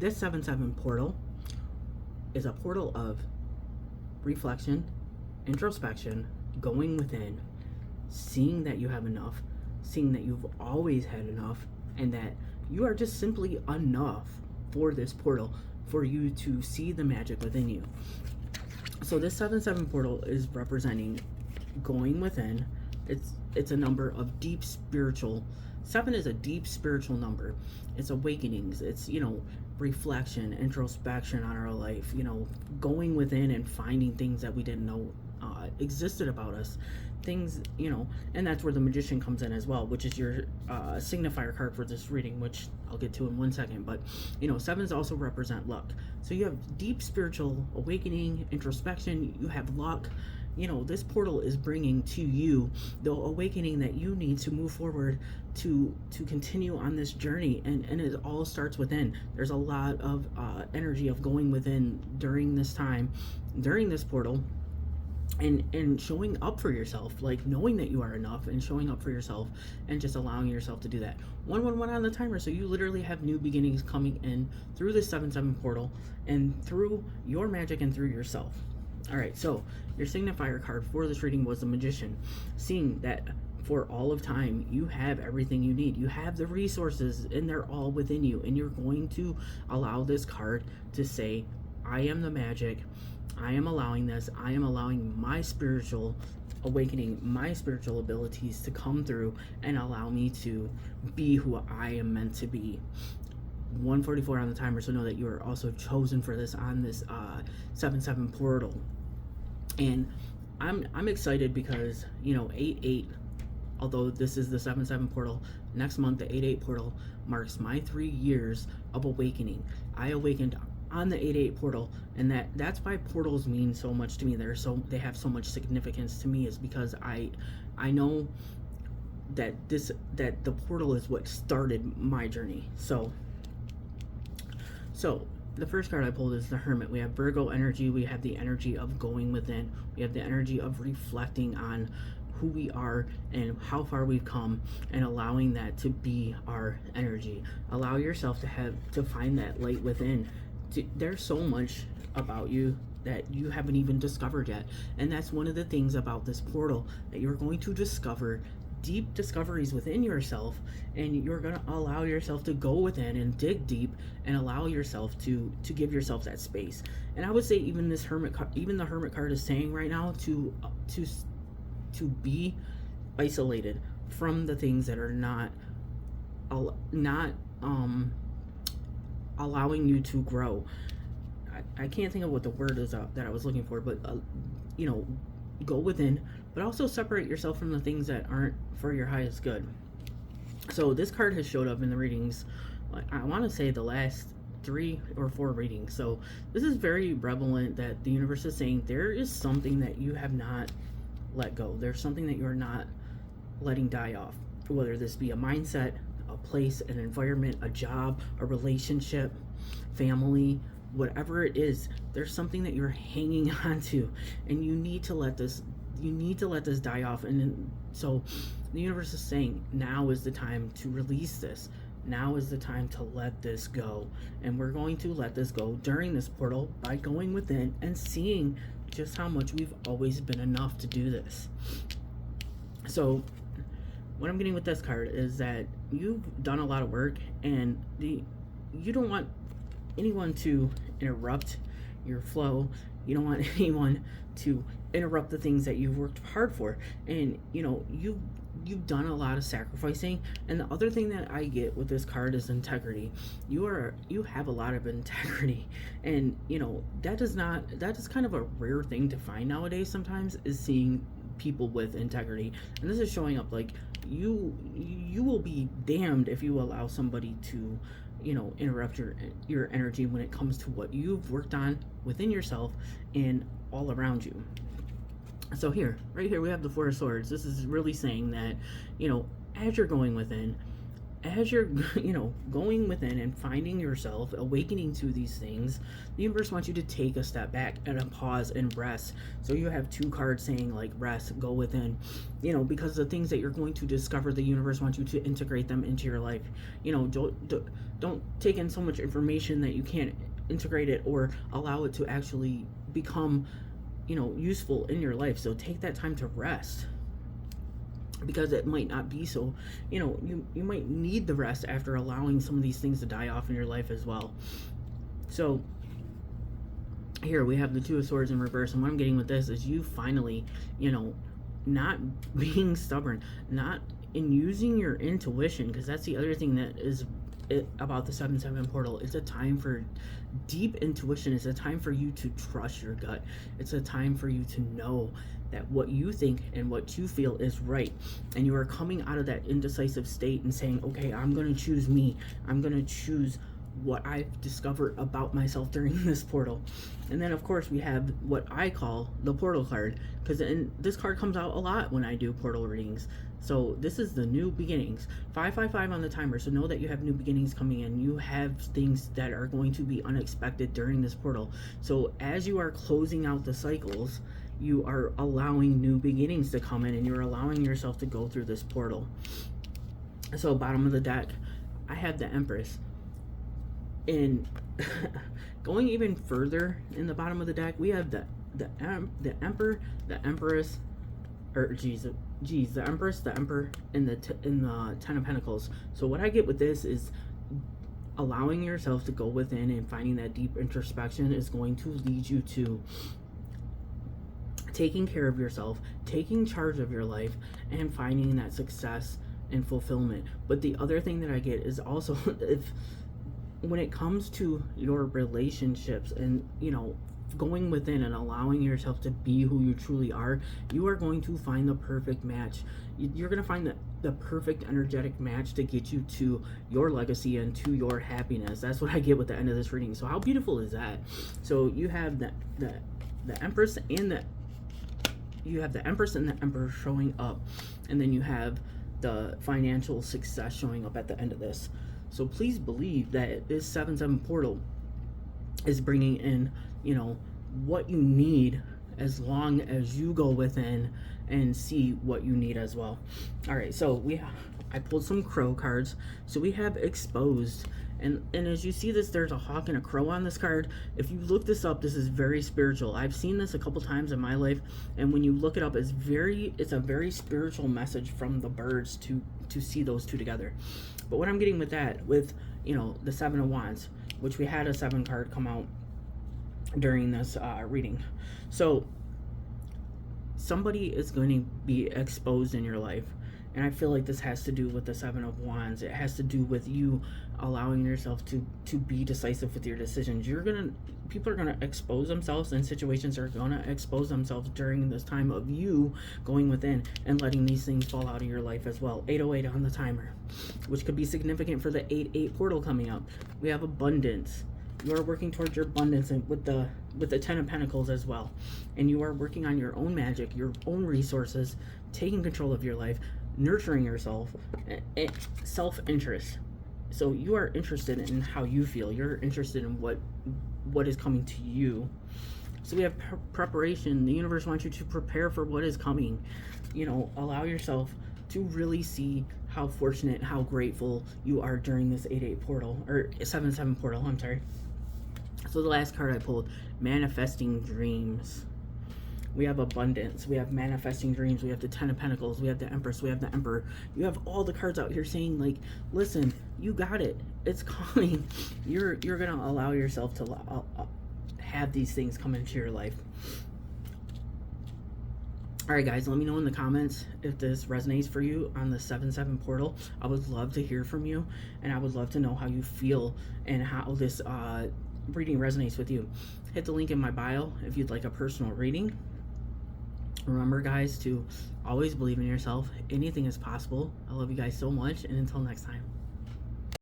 this 7-7 portal is a portal of reflection, introspection, going within, seeing that you have enough, seeing that you've always had enough, and that you are just simply enough for this portal, for you to see the magic within you. So this 7-7 portal is representing going within. It's a number of deep spiritual. 7 is a deep spiritual number. It's awakenings. It's, reflection, introspection on our life, going within and finding things that we didn't know existed about us. Things, and that's where the Magician comes in as well, which is your signifier card for this reading, which I'll get to in 1 second. But, 7s also represent luck. So you have deep spiritual awakening, introspection, you have luck. This portal is bringing to you the awakening that you need to move forward to continue on this journey, and it all starts within. There's a lot of energy of going within during this time, during this portal, and showing up for yourself, like knowing that you are enough and showing up for yourself and just allowing yourself to do that. 111 on the timer, so you literally have new beginnings coming in through this 7-7 portal and through your magic and through yourself. All right, so your signifier card for this reading was the Magician, seeing that for all of time you have everything you need. You have the resources and they're all within you, and you're going to allow this card to say, I am the magic. I am allowing this. I am allowing my spiritual awakening, my spiritual abilities to come through and allow me to be who I am meant to be. 144 on the timer, so know that you are also chosen for this on this 7-7 portal. And I'm excited because 8-8, although this is the 7-7 portal, next month the 8-8 portal marks my 3 years of awakening. I awakened on the 8-8 portal, and that's why portals mean so much to me. They have so much significance to me, is because I know that the portal is what started my journey. So the first card I pulled is the Hermit. We have Virgo energy. We have the energy of going within. We have the energy of reflecting on who we are and how far we've come, and allowing that to be our energy. Allow yourself to find that light within. There's so much about you that you haven't even discovered yet, and that's one of the things about this portal, that you're going to discover deep discoveries within yourself, and you're going to allow yourself to go within and dig deep and allow yourself to give yourself that space. And I would say even the Hermit card is saying right now to be isolated from the things that are not allowing you to grow. I can't think of what the word is that I was looking for, but go within, but also separate yourself from the things that aren't for your highest good. So this card has showed up in the readings, I want to say the last 3 or 4 readings. So this is very prevalent that the universe is saying there is something that you have not let go. There's something that you're not letting die off, whether this be a mindset, a place, an environment, a job, a relationship, family, whatever it is. There's something that you're hanging on to, and you need to let this die off. And so the universe is saying now is the time to release this. Now is the time to let this go, and we're going to let this go during this portal by going within and seeing just how much we've always been enough to do this. So what I'm getting with this card is that you've done a lot of work, and you don't want anyone to interrupt your flow. You don't want anyone to interrupt the things that you've worked hard for. And you've done a lot of sacrificing. And the other thing that I get with this card is integrity. You have a lot of integrity, and that is kind of a rare thing to find nowadays. Sometimes is seeing people with integrity, and this is showing up. Like you will be damned if you allow somebody to interrupt your energy when it comes to what you've worked on within yourself and all around you. So right here we have the Four of Swords. This is really saying that as you're going within, as you're going within and finding yourself, awakening to these things, the universe wants you to take a step back and a pause and rest. So you have 2 cards saying like rest, go within, because the things that you're going to discover, the universe wants you to integrate them into your life. Don't take in so much information that you can't integrate it or allow it to actually become useful in your life. So take that time to rest, because it might not be so, you might need the rest after allowing some of these things to die off in your life as well. So here we have the 2 of Swords in reverse, and what I'm getting with this is you finally, not being stubborn, not in using your intuition, because that's the other thing that is about the 7-7 portal. It's a time for deep intuition. It's a time for you to trust your gut. It's a time for you to know that what you think and what you feel is right, and you are coming out of that indecisive state and saying, okay, I'm going to choose me. I'm going to choose what I've discovered about myself during this portal. And then of course we have what I call the portal card, because this card comes out a lot when I do portal readings. So this is the new beginnings. 555 on the timer, so know that you have new beginnings coming in. You have things that are going to be unexpected during this portal. So as you are closing out the cycles, you are allowing new beginnings to come in, and you're allowing yourself to go through this portal. So bottom of the deck, I have the Empress. And going even further in the bottom of the deck, we have the Emperor, the Empress, or the Empress, the Emperor, and the Ten of Pentacles. So what I get with this is allowing yourself to go within and finding that deep introspection is going to lead you to taking care of yourself, taking charge of your life, and finding that success and fulfillment. But the other thing that I get is also, when it comes to your relationships and going within and allowing yourself to be who you truly are, you are going to find the perfect match. You're going to find the perfect energetic match to get you to your legacy and to your happiness. That's what I get with the end of this reading. So how beautiful is that? So you have the Empress and the Empress and the Emperor showing up, and then you have the financial success showing up at the end of this. So please believe that this 7-7 portal is bringing in, what you need, as long as you go within and see what you need as well. All right, so I pulled some crow cards. So we have Exposed, and as you see this, there's a hawk and a crow on this card. If you look this up, this is very spiritual. I've seen this a couple times in my life, and when you look it up, it's a very spiritual message from the birds to see those 2 together. But what I'm getting with that, with the 7 of Wands, which we had a 7 card come out during this reading. So somebody is going to be exposed in your life, and I feel like this has to do with the 7 of Wands. It has to do with you allowing yourself to be decisive with your decisions. People are gonna expose themselves, and situations are gonna expose themselves during this time of you going within and letting these things fall out of your life as well. 808 on the timer, which could be significant for the 8-8 portal coming up. We have abundance. You are working towards your abundance, and with the 10 of Pentacles as well. And you are working on your own magic, your own resources, taking control of your life, nurturing yourself, and self-interest. So you are interested in how you feel. You're interested in what is coming to you. So we have preparation. The universe wants you to prepare for what is coming. Allow yourself to really see how fortunate, how grateful you are during this 8-8 portal, or 7-7 portal, I'm sorry. So the last card I pulled, Manifesting Dreams. We have abundance, we have manifesting dreams, we have the 10 of Pentacles, we have the Empress, we have the Emperor. You have all the cards out here saying, like, listen, you got it. It's coming. You're gonna allow yourself to have these things come into your life. Alright guys, let me know in the comments if this resonates for you on the 7-7 portal. I would love to hear from you, and I would love to know how you feel and how this reading resonates with you. Hit the link in my bio if you'd like a personal reading. Remember guys, to always believe in yourself. Anything is possible. I love you guys so much, and until next time.